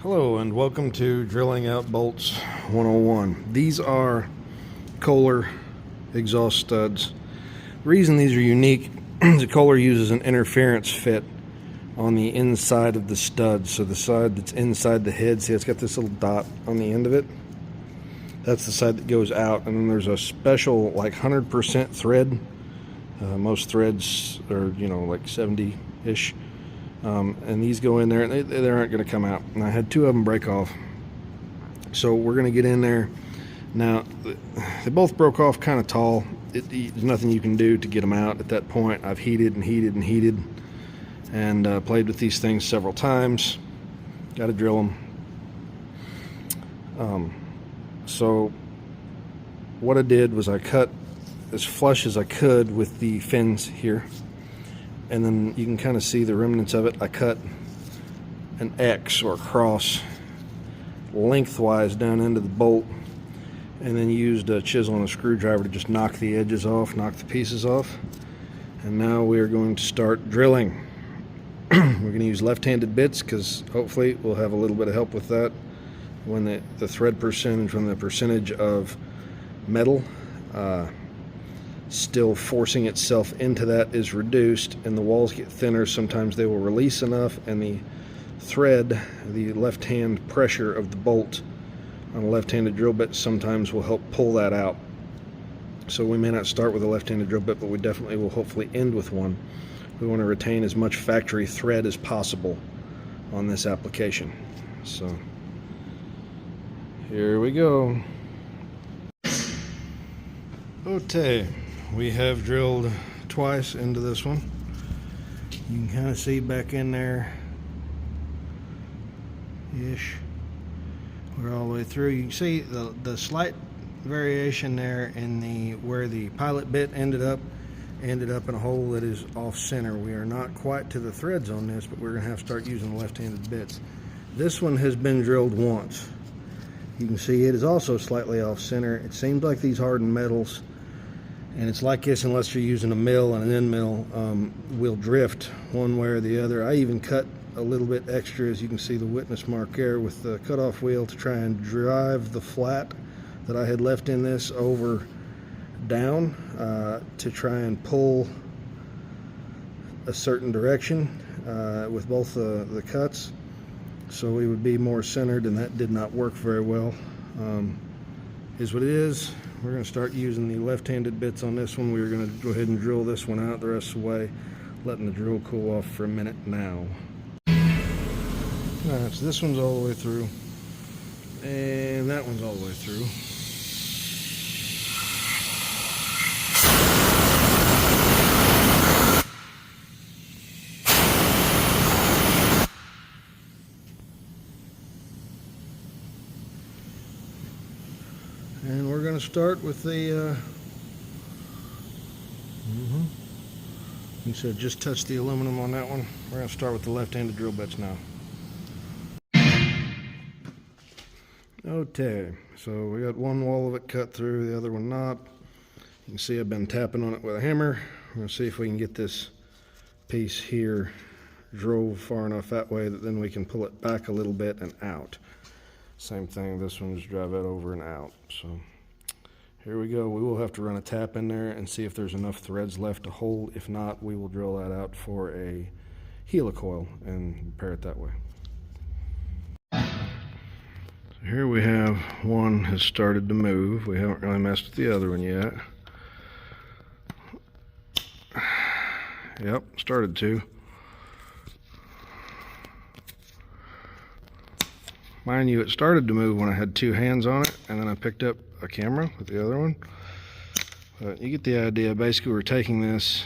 Hello and welcome to Drilling Out Bolts 101. These are Kohler exhaust studs. The reason these are unique is that Kohler uses an interference fit on the inside of the stud. So the side that's inside the head, see it's got this little dot on the end of it? That's the side that goes out, and then there's a special like 100% thread. Most threads are, like 70-ish. And these go in there and they aren't going to come out, and I had two of them break off, so we're going to get in there now. They both broke off kind of tall. There's nothing you can do to get them out at that point. I've heated and played with these things several times. Got to drill them. So what I did was I cut as flush as I could with the fins here, and then you can kind of see the remnants of it. I cut an X or a cross lengthwise down into the bolt, and then used a chisel and a screwdriver to just knock the edges off, knock the pieces off. And now we are going to start drilling. We're going to use left-handed bits because hopefully we'll have a little bit of help with that when the thread percentage, when the percentage of metal still forcing itself into that is reduced and the walls get thinner. Sometimes they will release enough, and the thread, the left hand pressure of the bolt on a left-handed drill bit sometimes will help pull that out. So we may not start with a left-handed drill bit, but we definitely will hopefully end with one. We want to retain as much factory thread as possible on this application. So here we go. Okay. We have drilled twice into this one. You can kind of see back in there ish. We're all the way through. You can see the slight variation there in where the pilot bit ended up in a hole that is off center. We are not quite to the threads on this, but we're going to have to start using left-handed bits. This one has been drilled once. You can see it is also slightly off center. It seems like these hardened metals, and it's like this unless you're using a mill and an end mill, will drift one way or the other. I even cut a little bit extra, as you can see the witness mark there, with the cutoff wheel to try and drive the flat that I had left in this over down to try and pull a certain direction with both the cuts, so we would be more centered, and that did not work very well. Is what it is. We're going to start using the left-handed bits on this one. We're going to go ahead and drill this one out the rest of the way, letting the drill cool off for a minute now. Alright, so this one's all the way through, and that one's all the way through. And we're going to start with the, you said just touch the aluminum on that one. We're going to start with the left-handed drill bits now. Okay, so we got one wall of it cut through, the other one not. You can see I've been tapping on it with a hammer. We're going to see if we can get this piece here drove far enough that way that then we can pull it back a little bit and out. Same thing, this one, just drive that over and out. So here we go. We will have to run a tap in there and see if there's enough threads left to hold. If not, we will drill that out for a helicoil and repair it that way. So here we have one has started to move. We haven't really messed with the other one yet. Yep, started to. Mind you, it started to move when I had two hands on it, and then I picked up a camera with the other one. But you get the idea. Basically, we're taking this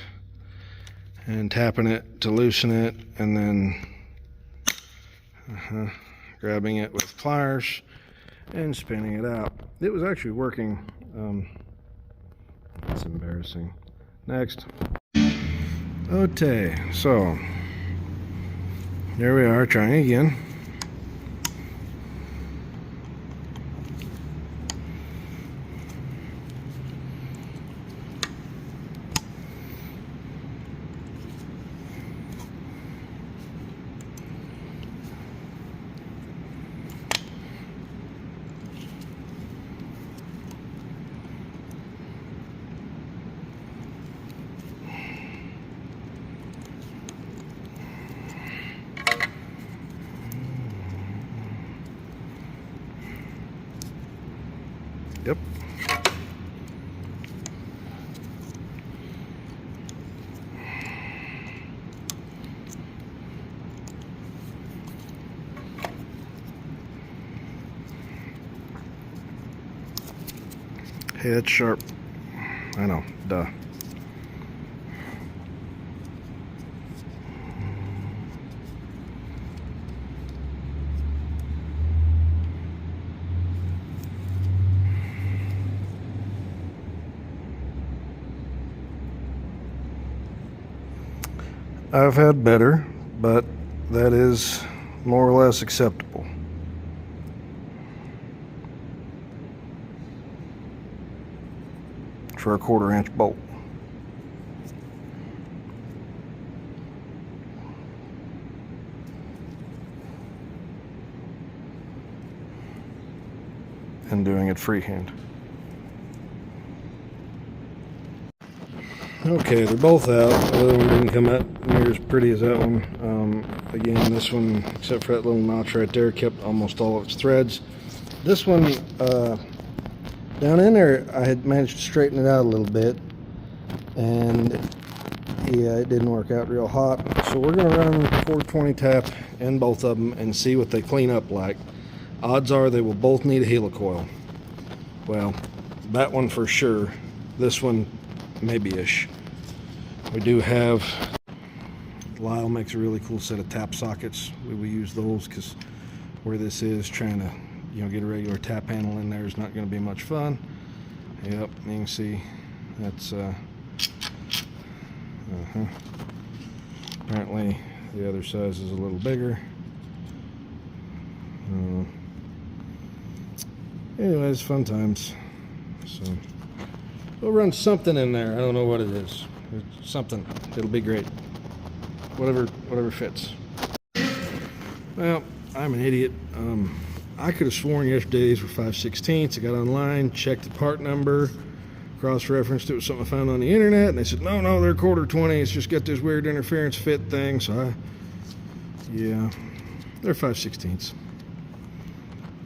and tapping it to loosen it, and then grabbing it with pliers and spinning it out. It was actually working. That's embarrassing. Next. Okay, so there we are, trying again. Yep. Hey, that's sharp. I know, duh. I've had better, but that is more or less acceptable. For a 1/4 inch bolt. And doing it freehand. Okay, they're both out. The other one didn't come out near as pretty as that one. Again, this one, except for that little notch right there, kept almost all of its threads. This one, down in there, I had managed to straighten it out a little bit, and yeah, it didn't work out real hot. So we're going to run 420 tap in both of them and see what they clean up like. Odds are they will both need a helicoil. Well, that one for sure. This one, maybe-ish. We do have, Lyle makes a really cool set of tap sockets. We use those because where this is, trying to get a regular tap handle in there is not going to be much fun. Yep, you can see that's apparently the other size is a little bigger. Anyways, fun times. So we'll run something in there. I don't know what it is. It's something. It'll be great. Whatever fits. Well, I'm an idiot. I could have sworn yesterday these were 5/16. I got online, checked the part number, cross-referenced it with something I found on the internet, and they said, no, they're 1/4 20. It's just got this weird interference fit thing. So yeah, they're 5/16.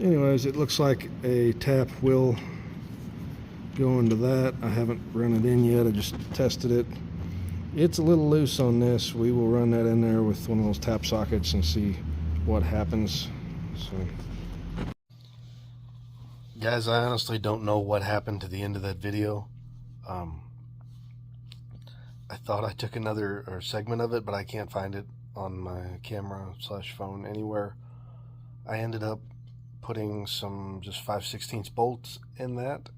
Anyways, it looks like a tap will go into that. I haven't run it in yet. I just tested it. It's a little loose on this. We will run that in there with one of those tap sockets and see what happens. So, guys, I honestly don't know what happened to the end of that video. I thought I took another segment of it, but I can't find it on my camera/phone anywhere. I ended up putting some just 5/16 bolts in that,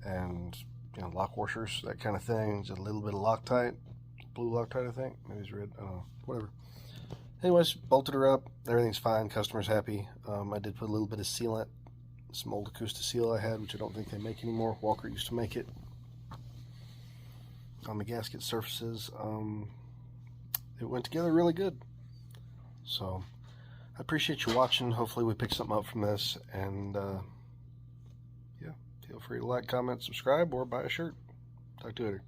and lock washers, that kind of thing. Just a little bit of Loctite, blue Loctite, I think. Maybe it's red. I don't know. Whatever. Anyways, bolted her up. Everything's fine. Customer's happy. I did put a little bit of sealant, some old Acoustic Seal I had, which I don't think they make anymore. Walker used to make it. On the gasket surfaces, it went together really good. So I appreciate you watching. Hopefully we pick something up from this, and yeah, feel free to like, comment, subscribe, or buy a shirt. Talk to you later.